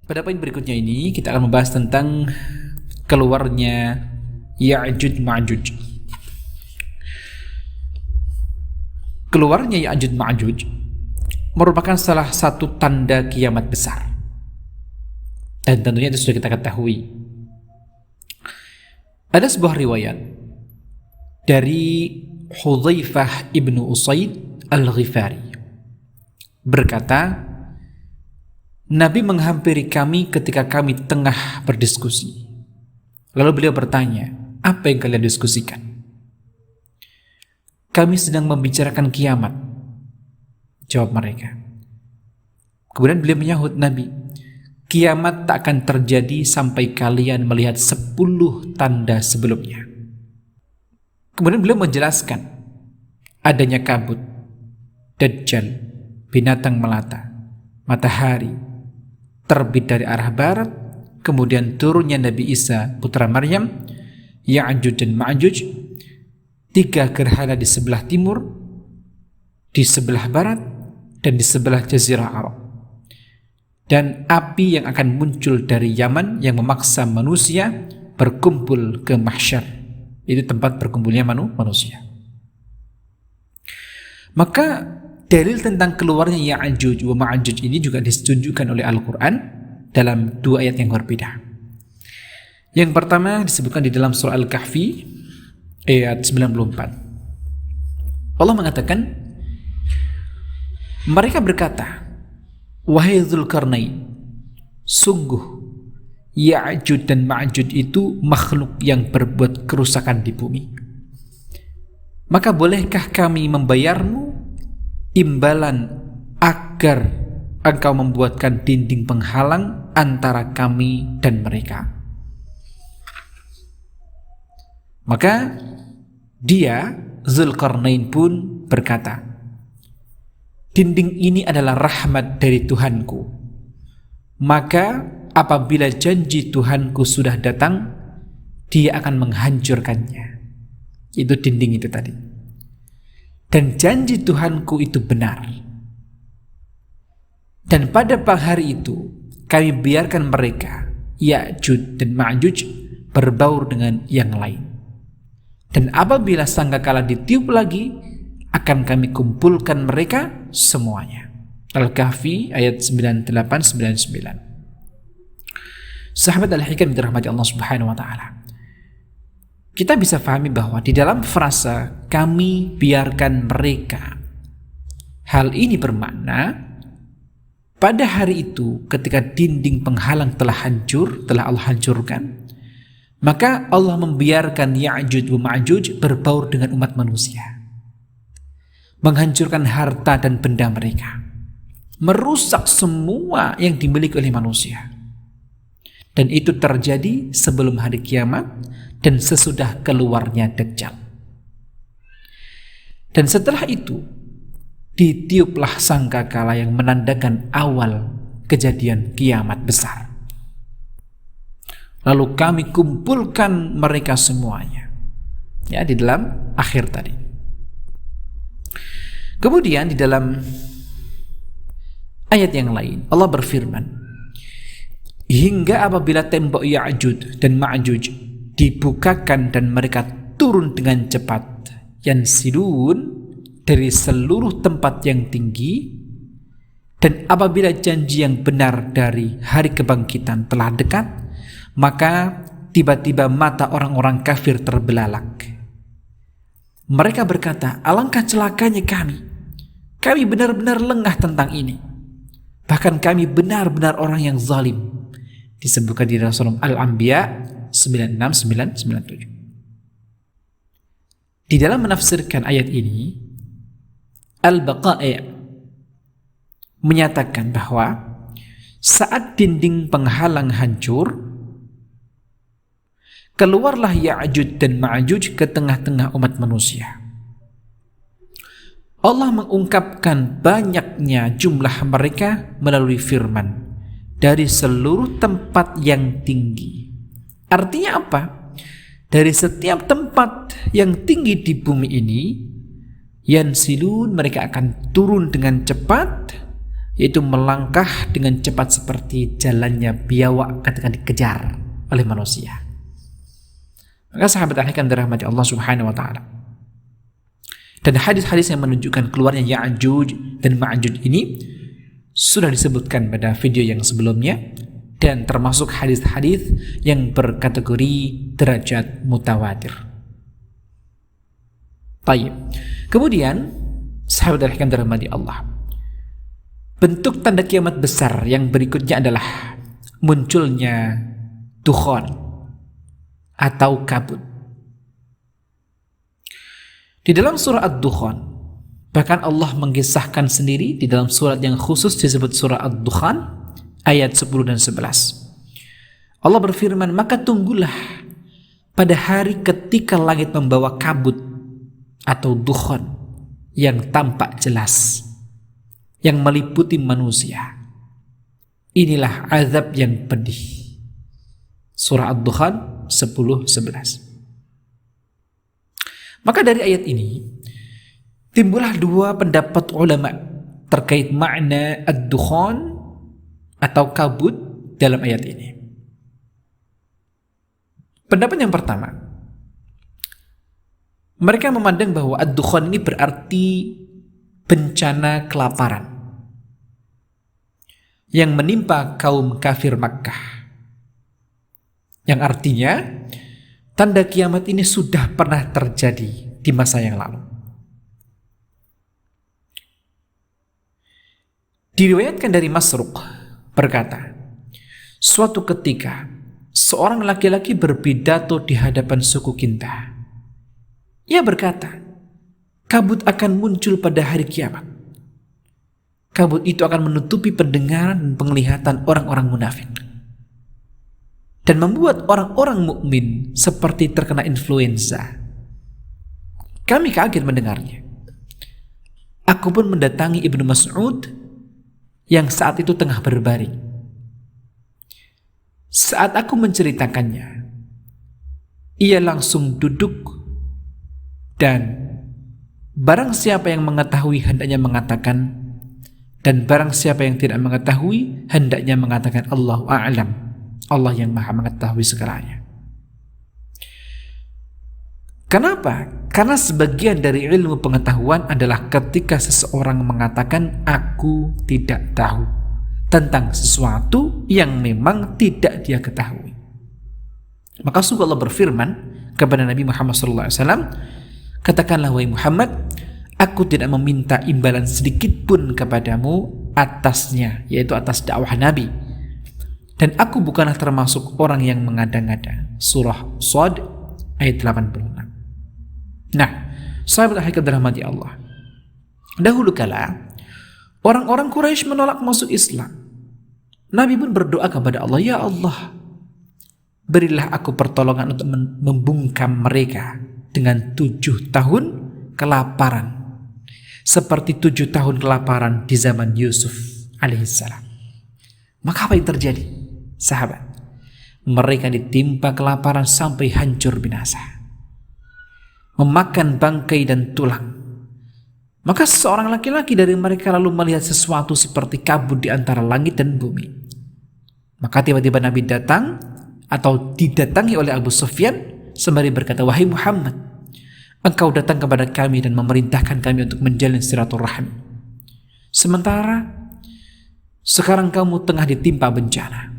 Pada poin berikutnya ini kita akan membahas tentang keluarnya Ya'juj Ma'juj. Keluarnya Ya'juj Ma'juj merupakan salah satu tanda kiamat besar. Dan tentunya itu sudah kita ketahui. Ada sebuah riwayat dari Hudzaifah ibnu Usaid al-Ghifari berkata, Nabi menghampiri kami ketika kami tengah berdiskusi. Lalu beliau bertanya, apa yang kalian diskusikan? Kami sedang membicarakan kiamat, jawab mereka. Kemudian beliau menyahut Nabi, kiamat tak akan terjadi sampai kalian melihat 10 tanda sebelumnya. Kemudian beliau menjelaskan adanya kabut, Dajjal, binatang melata, matahari terbit dari arah barat, kemudian turunnya Nabi Isa putra Maryam, Ya'juj dan Ma'juj, 3 gerhana di sebelah timur, di sebelah barat, dan di sebelah Jazirah Arab. Dan api yang akan muncul dari Yaman yang memaksa manusia berkumpul ke mahsyar. Itu tempat berkumpulnya manusia. Maka dalil tentang keluarnya Ya'juj wa Ma'juj ini juga ditunjukkan oleh Al-Quran dalam 2 ayat yang berbeda. Yang pertama disebutkan di dalam surah Al-Kahfi ayat 94. Allah mengatakan, mereka berkata, wahai Dzulkarnain, sungguh Ya'juj dan Ma'juj itu makhluk yang berbuat kerusakan di bumi. Maka bolehkah kami membayarmu imbalan agar engkau membuatkan dinding penghalang antara kami dan mereka? Maka dia, Dzulkarnain pun berkata, dinding ini adalah rahmat dari Tuhanku. Maka apabila janji Tuhanku sudah datang, dia akan menghancurkannya. Itu dinding itu tadi. Dan janji Tuhanku itu benar. Dan pada hari itu kami biarkan mereka, Ya'juj dan Ma'juj, berbaur dengan yang lain. Dan apabila sangkakala ditiup lagi, akan kami kumpulkan mereka semuanya. Al-Kahfi ayat 98-99. Sahabat Al-Hikam dirahmati Allah Subhanahu wa taala. Kita bisa pahami bahwa di dalam frasa kami biarkan mereka, hal ini bermakna pada hari itu ketika dinding penghalang telah hancur, telah Allah hancurkan, maka Allah membiarkan Ya'juj wa Ma'juj berbaur dengan umat manusia, menghancurkan harta dan benda mereka, merusak semua yang dimiliki oleh manusia. Dan itu terjadi sebelum hari kiamat dan sesudah keluarnya Dajjal. Dan setelah itu ditiuplah sangkakala yang menandakan awal kejadian kiamat besar. Lalu kami kumpulkan mereka semuanya, ya, di dalam akhir tadi. Kemudian di dalam ayat yang lain Allah berfirman, hingga apabila tembok Ya'juj dan Ma'juj dibukakan dan mereka turun dengan cepat, yansilun, dari seluruh tempat yang tinggi, dan apabila janji yang benar dari hari kebangkitan telah dekat, maka tiba-tiba mata orang-orang kafir terbelalak. Mereka berkata, alangkah celakanya kami benar-benar lengah tentang ini, bahkan kami benar-benar orang yang zalim. Disebutkan di dalam surah Al-Anbiya 96-97. Di dalam menafsirkan ayat ini, Al-Baqai' menyatakan bahwa saat dinding penghalang hancur, keluarlah Ya'juj dan Ma'juj ke tengah-tengah umat manusia. Allah mengungkapkan banyaknya jumlah mereka melalui firman, dari seluruh tempat yang tinggi. Artinya apa? Dari setiap tempat yang tinggi di bumi ini, yansilun, mereka akan turun dengan cepat, yaitu melangkah dengan cepat seperti jalannya biawak ketika dikejar oleh manusia. Maka sahabat akan dirahmati Allah Subhanahu wa taala. Dan hadis-hadis yang menunjukkan keluarnya Ya'juj dan Ma'juj ini sudah disebutkan pada video yang sebelumnya, dan termasuk hadis-hadis yang berkategori derajat mutawatir. Baik. Kemudian sahabat akan dirahmati Allah, bentuk tanda kiamat besar yang berikutnya adalah munculnya dukhan atau kabut. Di dalam surah Ad-Dukhan, bahkan Allah mengisahkan sendiri di dalam surat yang khusus disebut surah Ad-Dukhan ayat 10 dan 11. Allah berfirman, maka tunggulah pada hari ketika langit membawa kabut atau dukhan yang tampak jelas, yang meliputi manusia. Inilah azab yang pedih. Surah Ad-Dukhan 10-11. Maka dari ayat ini timbullah dua pendapat ulama terkait makna ad-dukhan atau kabut dalam ayat ini. Pendapat yang pertama, mereka memandang bahwa ad-dukhan ini berarti bencana kelaparan yang menimpa kaum kafir Makkah, yang artinya tanda kiamat ini sudah pernah terjadi di masa yang lalu. Diriwayatkan dari Masruq berkata, suatu ketika seorang laki-laki berpidato di hadapan suku Kindah. Ia berkata, kabut akan muncul pada hari kiamat. Kabut itu akan menutupi pendengaran dan penglihatan orang-orang munafik dan membuat orang-orang mukmin seperti terkena influenza. Kami kaget mendengarnya. Aku pun mendatangi Ibnu Mas'ud yang saat itu tengah berbaring. Saat aku menceritakannya, ia langsung duduk dan barang siapa yang mengetahui hendaknya mengatakan, dan barang siapa yang tidak mengetahui hendaknya mengatakan Allahu a'lam. Allah yang maha mengetahui segalanya. Kenapa? Karena sebagian dari ilmu pengetahuan adalah ketika seseorang mengatakan aku tidak tahu tentang sesuatu yang memang tidak dia ketahui. Maka sungguh Allah berfirman kepada Nabi Muhammad SAW, katakanlah wahai Muhammad, aku tidak meminta imbalan sedikit pun kepadamu atasnya, yaitu atas dakwah Nabi. Dan aku bukanlah termasuk orang yang mengada-ngada. Surah Shad ayat 86. Nah, sahabat akhir dirahmati Allah, dahulu kala orang-orang Quraisy menolak masuk Islam. Nabi pun berdoa kepada Allah, ya Allah, berilah aku pertolongan untuk membungkam mereka dengan 7 tahun kelaparan, seperti 7 tahun kelaparan di zaman Yusuf alaihissalam. Maka apa yang terjadi? Sahabat, mereka ditimpa kelaparan sampai hancur binasa, memakan bangkai dan tulang. Maka seorang laki-laki dari mereka lalu melihat sesuatu seperti kabut di antara langit dan bumi. Maka tiba-tiba Nabi datang atau didatangi oleh Abu Sufyan sembari berkata, wahai Muhammad, engkau datang kepada kami dan memerintahkan kami untuk menjalin silaturahmi, sementara sekarang kamu tengah ditimpa bencana.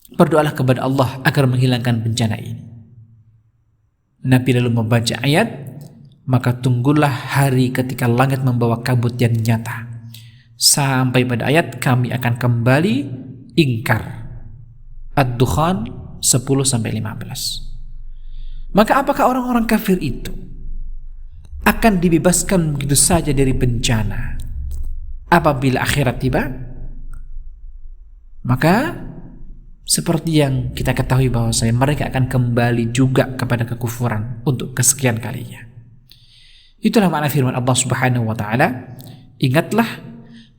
Berdoalah kepada Allah agar menghilangkan bencana ini. Nabi lalu membaca ayat, maka tunggulah hari ketika langit membawa kabut yang nyata, sampai pada ayat kami akan kembali ingkar. Ad-Dukhan 10-15. Maka apakah orang-orang kafir itu akan dibebaskan begitu saja dari bencana apabila akhirat tiba? Maka seperti yang kita ketahui bahwasanya mereka akan kembali juga kepada kekufuran untuk kesekian kalinya. Itulah makna firman Allah Subhanahu wa taala, ingatlah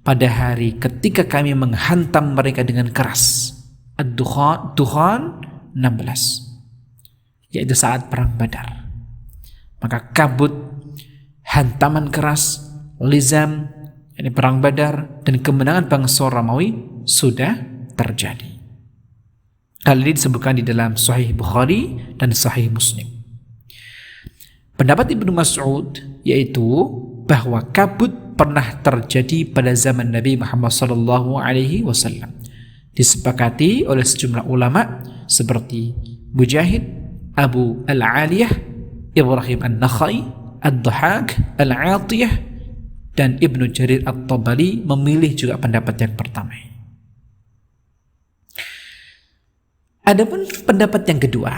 pada hari ketika kami menghantam mereka dengan keras. Ad-Dukhan 16, yaitu saat perang Badar. Maka kabut, hantaman keras, lizam, Ini perang Badar dan kemenangan bangsa Romawi sudah terjadi. Hal ini disebutkan di dalam Sahih Bukhari dan Sahih Muslim. Pendapat Ibnu Mas'ud yaitu bahwa kabut pernah terjadi pada zaman Nabi Muhammad SAW. Disepakati oleh sejumlah ulama seperti Mujahid, Abu Al-Aliyah, Ibrahim An-Nakhai, Ad-Dhahak, Al-Atiyah, dan Ibnu Jarir At-Tabari memilih juga pendapat yang pertama. Adapun pendapat yang kedua,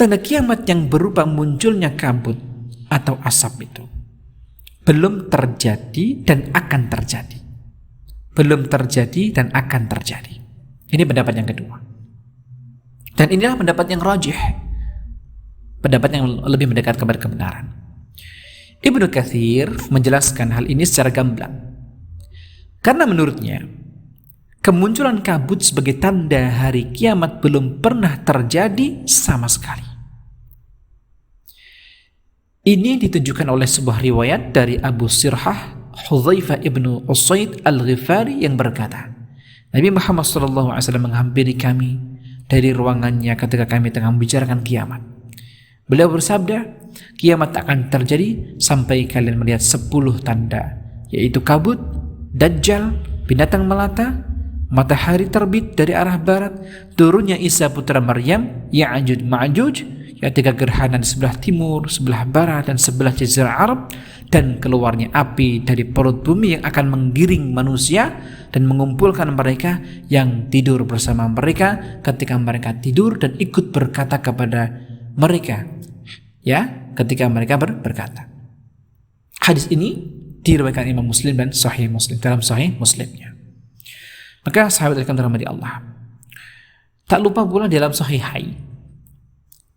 tanda kiamat yang berupa munculnya kabut atau asap itu belum terjadi dan akan terjadi. Belum terjadi dan akan terjadi. Ini pendapat yang kedua. Dan inilah pendapat yang rajih. Pendapat yang lebih mendekat kepada kebenaran. Ibnu Katsir menjelaskan hal ini secara gamblang. Karena menurutnya, kemunculan kabut sebagai tanda hari kiamat belum pernah terjadi sama sekali. Ini ditunjukkan oleh sebuah riwayat dari Abu Sirhah Hudzaifah ibnu Usaid al-Ghifari yang berkata, Nabi Muhammad SAW menghampiri kami dari ruangannya ketika kami tengah membicarakan kiamat. Beliau bersabda, kiamat akan terjadi sampai kalian melihat 10 tanda, yaitu kabut, dajjal, binatang melata, matahari terbit dari arah barat, turunnya Isa putra Maryam, Ya'juj Ma'juj, yaitu gerhana di sebelah timur, sebelah barat, dan sebelah jazirah Arab, dan keluarnya api dari perut bumi yang akan menggiring manusia dan mengumpulkan mereka yang tidur bersama mereka ketika mereka tidur dan ikut berkata kepada mereka, ya, ketika mereka berkata. Hadis ini diriwayatkan Imam Muslim dan Sahih Muslim, dalam Sahih Muslimnya. Maka sahabat yang dirahmati Allah, tak lupa pula dalam Sahihain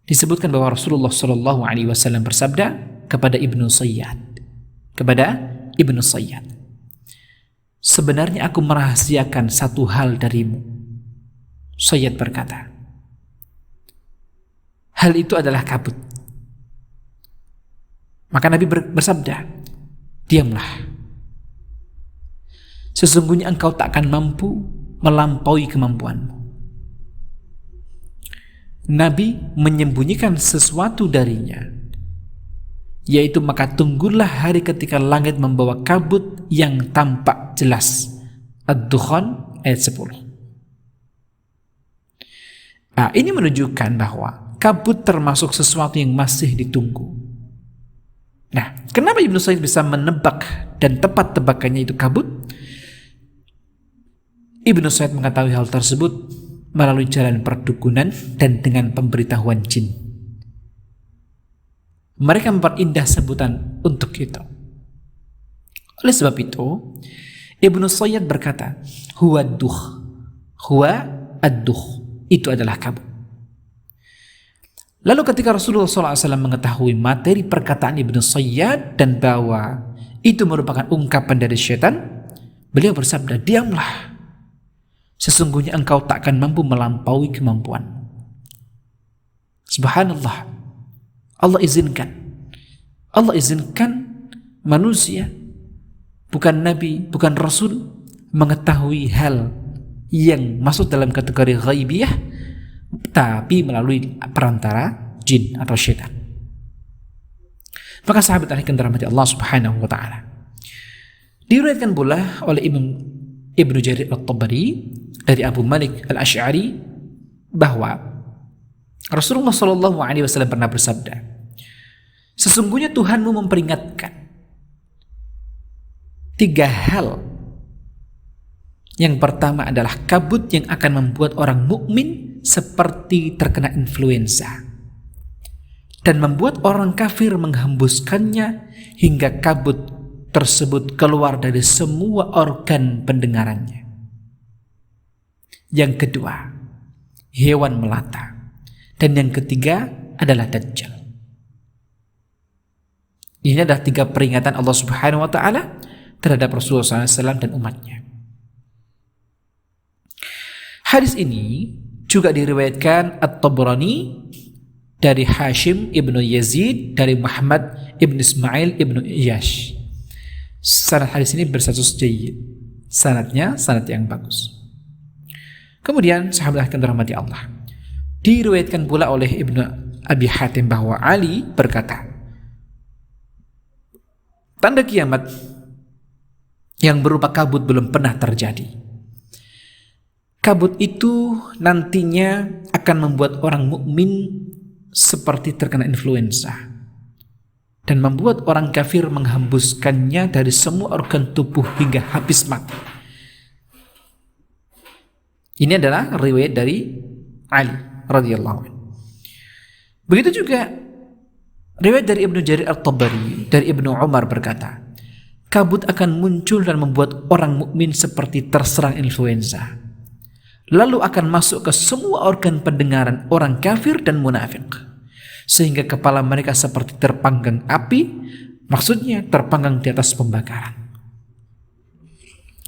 disebutkan bahwa Rasulullah SAW bersabda kepada Ibnu Sayyad, sebenarnya aku merahasiakan satu hal darimu. Sayyad berkata, hal itu adalah kabut. Maka Nabi bersabda, diamlah. Sesungguhnya engkau tak akan mampu melampaui kemampuanmu. Nabi menyembunyikan sesuatu darinya, yaitu maka tunggulah hari ketika langit membawa kabut yang tampak jelas. Ad-Dukhan ayat 10. Ini menunjukkan bahwa kabut termasuk sesuatu yang masih ditunggu. Nah, kenapa Ibnu Said bisa menebak dan tepat tebakannya itu kabut? Ibnu Said mengetahui hal tersebut melalui jalan perdukunan dan dengan pemberitahuan jin. Mereka memperindah sebutan untuk itu. Oleh sebab itu, Ibnu Sayyad berkata, huwa ad-dukh, itu adalah kabut. Lalu ketika Rasulullah SAW mengetahui materi perkataan Ibnu Sayyad dan bahwa itu merupakan ungkapan dari syaitan, beliau bersabda, diamlah. Sesungguhnya engkau tak akan mampu melampaui kemampuan. Subhanallah. Allah izinkan manusia, bukan nabi, bukan rasul, mengetahui hal yang masuk dalam kategori ghaibiyah, tapi melalui perantara jin atau syaitan. Maka sahabat yang dirahmati Allah Subhanahu wa taala, diriwayatkan pula oleh Ibnu Jarir At-Tabari dari Abu Malik Al-Asy'ari bahwa Rasulullah SAW pernah bersabda, sesungguhnya Tuhanmu memperingatkan 3 hal. Yang pertama adalah kabut yang akan membuat orang mukmin seperti terkena influenza dan membuat orang kafir menghembuskannya hingga kabut tersebut keluar dari semua organ pendengarannya. Yang kedua, hewan melata. Dan yang ketiga adalah dajjal. Ini adalah 3 peringatan Allah Subhanahu wa taala terhadap Rasulullah SAW dan umatnya. Hadis ini juga diriwayatkan At-Tabrani dari Hashim ibnu Yazid dari Muhammad ibnu Ismail ibnu Iyash. Sanad hadis ini berstatus jayyid. Sanadnya sanad yang bagus. Kemudian sahabat yang dirahmati Allah, diriwayatkan pula oleh Ibnu Abi Hatim bahwa Ali berkata, tanda kiamat yang berupa kabut belum pernah terjadi. Kabut itu nantinya akan membuat orang mukmin seperti terkena influenza dan membuat orang kafir menghembuskannya dari semua organ tubuh hingga habis mati. Ini adalah riwayat dari Ali radhiyallahu anhu. Begitu juga riwayat dari Ibnu Jarir At-Tabari dari Ibnu Umar berkata, kabut akan muncul dan membuat orang mukmin seperti terserang influenza. Lalu akan masuk ke semua organ pendengaran orang kafir dan munafik, sehingga kepala mereka seperti terpanggang api, maksudnya terpanggang di atas pembakaran.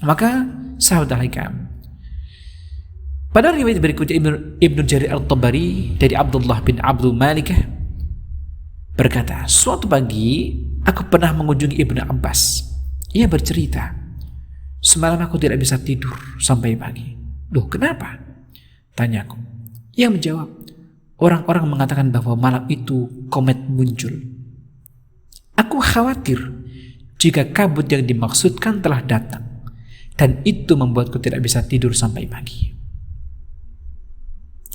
Maka sahabat al-hikam, pada riwayat berikutnya Ibnu Jarir Al-Tabari dari Abdullah bin Abdul Malik berkata, suatu pagi aku pernah mengunjungi Ibnu Abbas. Ia bercerita, semalam aku tidak bisa tidur sampai pagi. Loh, kenapa? Tanyaku. Ia menjawab, orang-orang mengatakan bahwa malam itu komet muncul. Aku khawatir jika kabut yang dimaksudkan telah datang, dan itu membuatku tidak bisa tidur sampai pagi.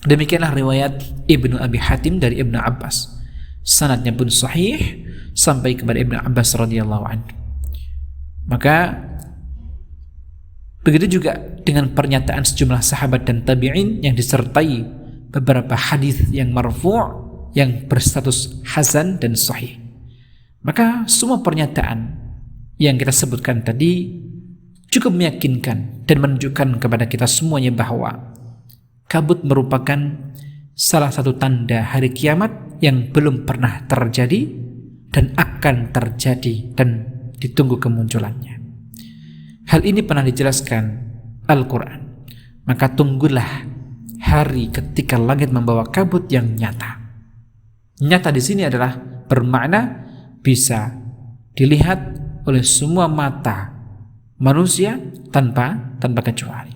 Demikianlah riwayat Ibnu Abi Hatim dari Ibnu Abbas. Sanadnya pun sahih sampai kepada Ibnu Abbas radhiyallahu anhu. Maka begitu juga dengan pernyataan sejumlah sahabat dan tabi'in yang disertai beberapa hadis yang marfu' yang berstatus hasan dan sahih. Maka semua pernyataan yang kita sebutkan tadi cukup meyakinkan dan menunjukkan kepada kita semuanya bahwa kabut merupakan salah satu tanda hari kiamat yang belum pernah terjadi dan akan terjadi dan ditunggu kemunculannya. Hal ini pernah dijelaskan Al-Quran. Maka tunggulah hari ketika langit membawa kabut yang nyata. Nyata di sini adalah bermakna bisa dilihat oleh semua mata manusia tanpa kecuali.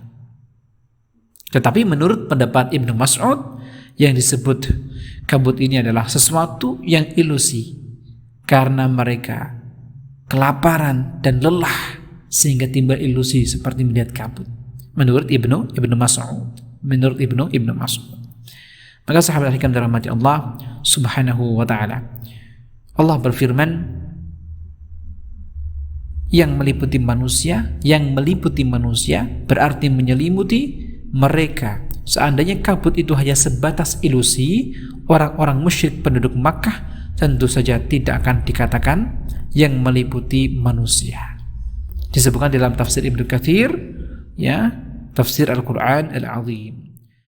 Tetapi menurut pendapat Ibnu Mas'ud, yang disebut kabut ini adalah sesuatu yang ilusi karena mereka kelaparan dan lelah sehingga timbul ilusi seperti melihat kabut. Menurut Ibnu Mas'ud, Ibnu Mas'ud. Maka sahabat hikam dirahmati Allah Subhanahu wa taala, Allah berfirman, yang meliputi manusia berarti menyelimuti mereka. Seandainya kabut itu hanya sebatas ilusi, orang-orang musyrik penduduk Makkah tentu saja tidak akan dikatakan yang meliputi manusia. Disebutkan dalam tafsir Ibnu Katsir, ya, tafsir Al-Qur'an Al-Azim.